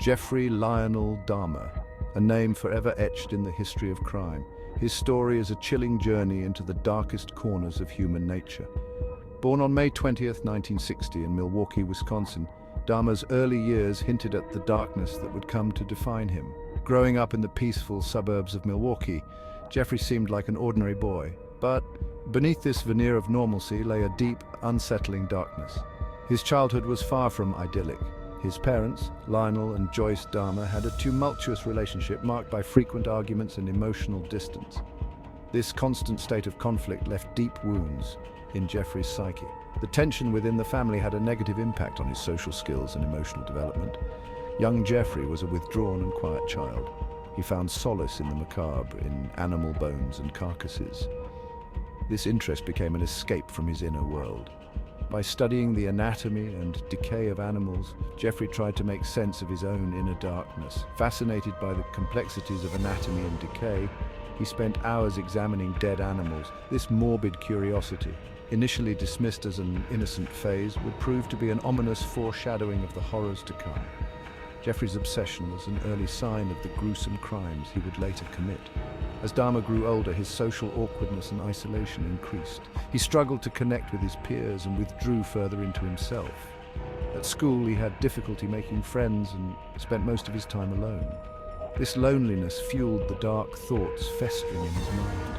Jeffrey Lionel Dahmer, a name forever etched in the history of crime. His story is a chilling journey into the darkest corners of human nature. Born on May 20th, 1960 in Milwaukee, Wisconsin, Dahmer's early years hinted at the darkness that would come to define him. Growing up in the peaceful suburbs of Milwaukee, Jeffrey seemed like an ordinary boy, but beneath this veneer of normalcy lay a deep, unsettling darkness. His childhood was far from idyllic. His parents, Lionel and Joyce Dahmer, had a tumultuous relationship marked by frequent arguments and emotional distance. This constant state of conflict left deep wounds in Jeffrey's psyche. The tension within the family had a negative impact on his social skills and emotional development. Young Jeffrey was a withdrawn and quiet child. He found solace in the macabre, in animal bones and carcasses. This interest became an escape from his inner world. By studying the anatomy and decay of animals, Jeffrey tried to make sense of his own inner darkness. Fascinated by the complexities of anatomy and decay, he spent hours examining dead animals. This morbid curiosity, initially dismissed as an innocent phase, would prove to be an ominous foreshadowing of the horrors to come. Jeffrey's obsession was an early sign of the gruesome crimes he would later commit. As Dahmer grew older, his social awkwardness and isolation increased. He struggled to connect with his peers and withdrew further into himself. At school, he had difficulty making friends and spent most of his time alone. This loneliness fueled the dark thoughts festering in his mind.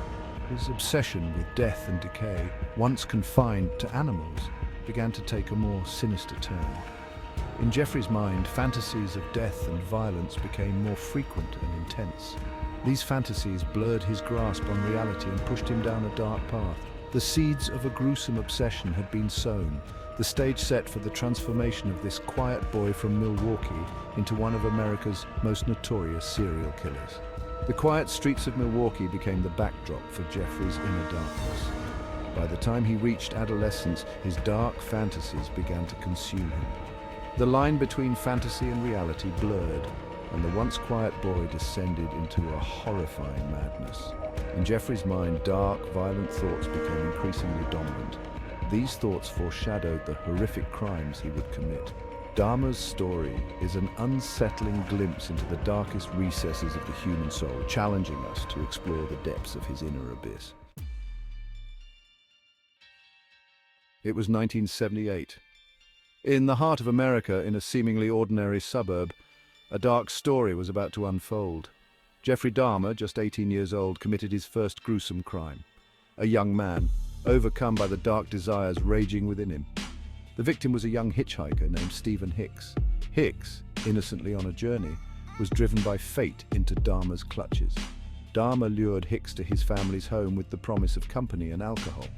His obsession with death and decay, once confined to animals, began to take a more sinister turn. In Jeffrey's mind, fantasies of death and violence became more frequent and intense. These fantasies blurred his grasp on reality and pushed him down a dark path. The seeds of a gruesome obsession had been sown, the stage set for the transformation of this quiet boy from Milwaukee into one of America's most notorious serial killers. The quiet streets of Milwaukee became the backdrop for Jeffrey's inner darkness. By the time he reached adolescence, his dark fantasies began to consume him. The line between fantasy and reality blurred, and the once quiet boy descended into a horrifying madness. In Jeffrey's mind, dark, violent thoughts became increasingly dominant. These thoughts foreshadowed the horrific crimes he would commit. Dahmer's story is an unsettling glimpse into the darkest recesses of the human soul, challenging us to explore the depths of his inner abyss. It was 1978. In the heart of America, in a seemingly ordinary suburb, a dark story was about to unfold. Jeffrey Dahmer, just 18 years old, committed his first gruesome crime. A young man, overcome by the dark desires raging within him. The victim was a young hitchhiker named Stephen Hicks. Hicks, innocently on a journey, was driven by fate into Dahmer's clutches. Dahmer lured Hicks to his family's home with the promise of company and alcohol.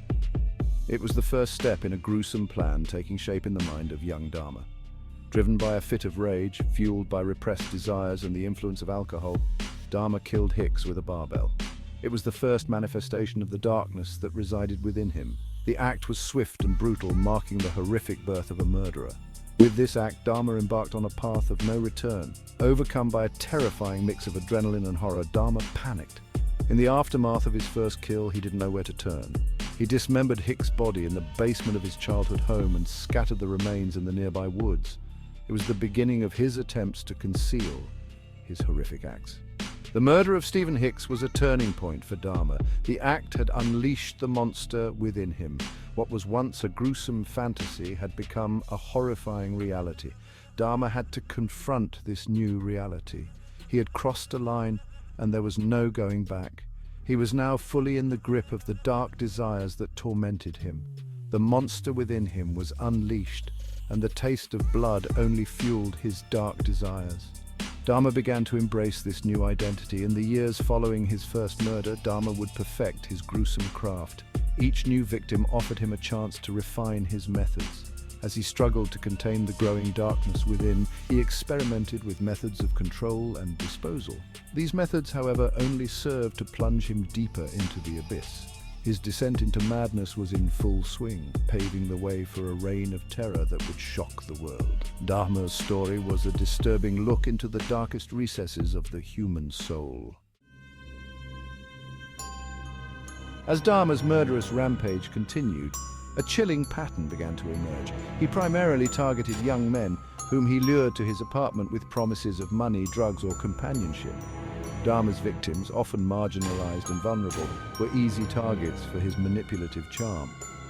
It was the first step in a gruesome plan taking shape in the mind of young Dahmer. Driven by a fit of rage, fueled by repressed desires and the influence of alcohol, Dahmer killed Hicks with a barbell. It was the first manifestation of the darkness that resided within him. The act was swift and brutal, marking the horrific birth of a murderer. With this act, Dahmer embarked on a path of no return. Overcome by a terrifying mix of adrenaline and horror, Dahmer panicked. In the aftermath of his first kill, he didn't know where to turn. He dismembered Hicks' body in the basement of his childhood home and scattered the remains in the nearby woods. It was the beginning of his attempts to conceal his horrific acts. The murder of Stephen Hicks was a turning point for Dahmer. The act had unleashed the monster within him. What was once a gruesome fantasy had become a horrifying reality. Dahmer had to confront this new reality. He had crossed a line, and there was no going back. He was now fully in the grip of the dark desires that tormented him. The monster within him was unleashed, and the taste of blood only fueled his dark desires. Dahmer began to embrace this new identity. In the years following his first murder, Dahmer would perfect his gruesome craft. Each new victim offered him a chance to refine his methods. As he struggled to contain the growing darkness within, he experimented with methods of control and disposal. These methods, however, only served to plunge him deeper into the abyss. His descent into madness was in full swing, paving the way for a reign of terror that would shock the world. Dahmer's story was a disturbing look into the darkest recesses of the human soul. As Dahmer's murderous rampage continued, a chilling pattern began to emerge. He primarily targeted young men, whom he lured to his apartment with promises of money, drugs, or companionship. Dahmer's victims, often marginalized and vulnerable, were easy targets for his manipulative charm.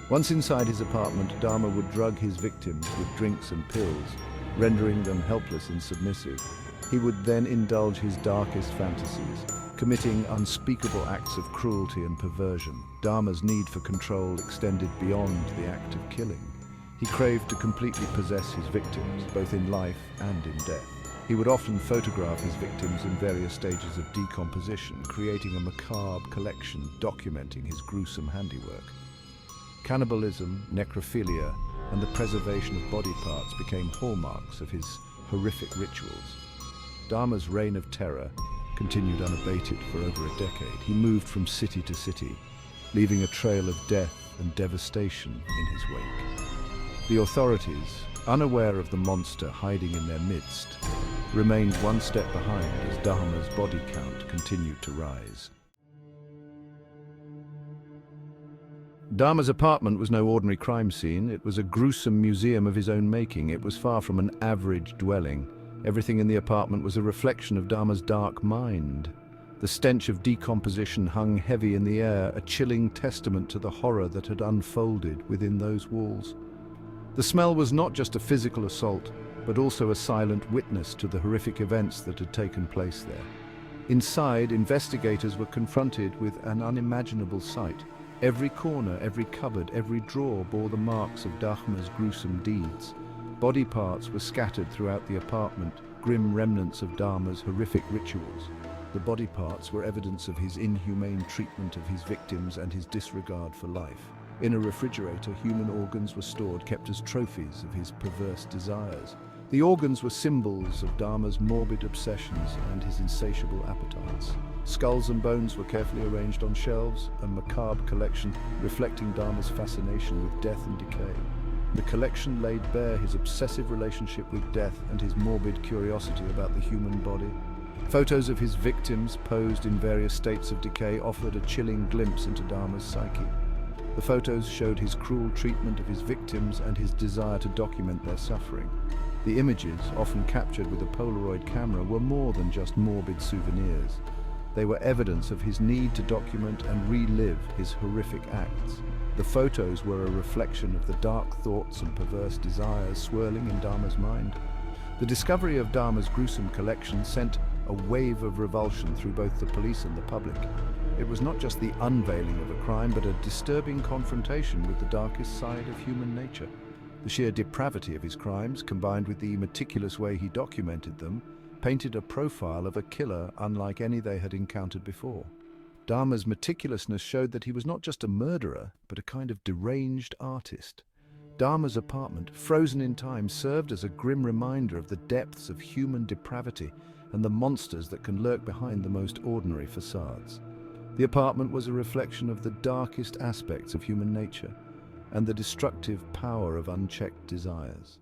Once inside his apartment, Dahmer would drug his victims with drinks and pills, rendering them helpless and submissive. He would then indulge his darkest fantasies, committing unspeakable acts of cruelty and perversion. Dahmer's need for control extended beyond the act of killing. He craved to completely possess his victims, both in life and in death. He would often photograph his victims in various stages of decomposition, creating a macabre collection documenting his gruesome handiwork. Cannibalism, necrophilia, and the preservation of body parts became hallmarks of his horrific rituals. Dahmer's reign of terror continued unabated for over a decade. He moved from city to city, leaving a trail of death and devastation in his wake. The authorities, unaware of the monster hiding in their midst, remained one step behind as Dahmer's body count continued to rise. Dahmer's apartment was no ordinary crime scene. It was a gruesome museum of his own making. It was far from an average dwelling. Everything in the apartment was a reflection of Dahmer's dark mind. The stench of decomposition hung heavy in the air, a chilling testament to the horror that had unfolded within those walls. The smell was not just a physical assault, but also a silent witness to the horrific events that had taken place there. Inside, investigators were confronted with an unimaginable sight. Every corner, every cupboard, every drawer bore the marks of Dahmer's gruesome deeds. Body parts were scattered throughout the apartment, grim remnants of Dahmer's horrific rituals. The body parts were evidence of his inhumane treatment of his victims and his disregard for life. In a refrigerator, human organs were stored, kept as trophies of his perverse desires. The organs were symbols of Dahmer's morbid obsessions and his insatiable appetites. Skulls and bones were carefully arranged on shelves, a macabre collection reflecting Dahmer's fascination with death and decay. The collection laid bare his obsessive relationship with death and his morbid curiosity about the human body. Photos of his victims, posed in various states of decay, offered a chilling glimpse into Dahmer's psyche. The photos showed his cruel treatment of his victims and his desire to document their suffering. The images, often captured with a Polaroid camera, were more than just morbid souvenirs. They were evidence of his need to document and relive his horrific acts. The photos were a reflection of the dark thoughts and perverse desires swirling in Dahmer's mind. The discovery of Dahmer's gruesome collection sent a wave of revulsion through both the police and the public. It was not just the unveiling of a crime, but a disturbing confrontation with the darkest side of human nature. The sheer depravity of his crimes, combined with the meticulous way he documented them, painted a profile of a killer unlike any they had encountered before. Dahmer's meticulousness showed that he was not just a murderer, but a kind of deranged artist. Dahmer's apartment, frozen in time, served as a grim reminder of the depths of human depravity and the monsters that can lurk behind the most ordinary facades. The apartment was a reflection of the darkest aspects of human nature and the destructive power of unchecked desires.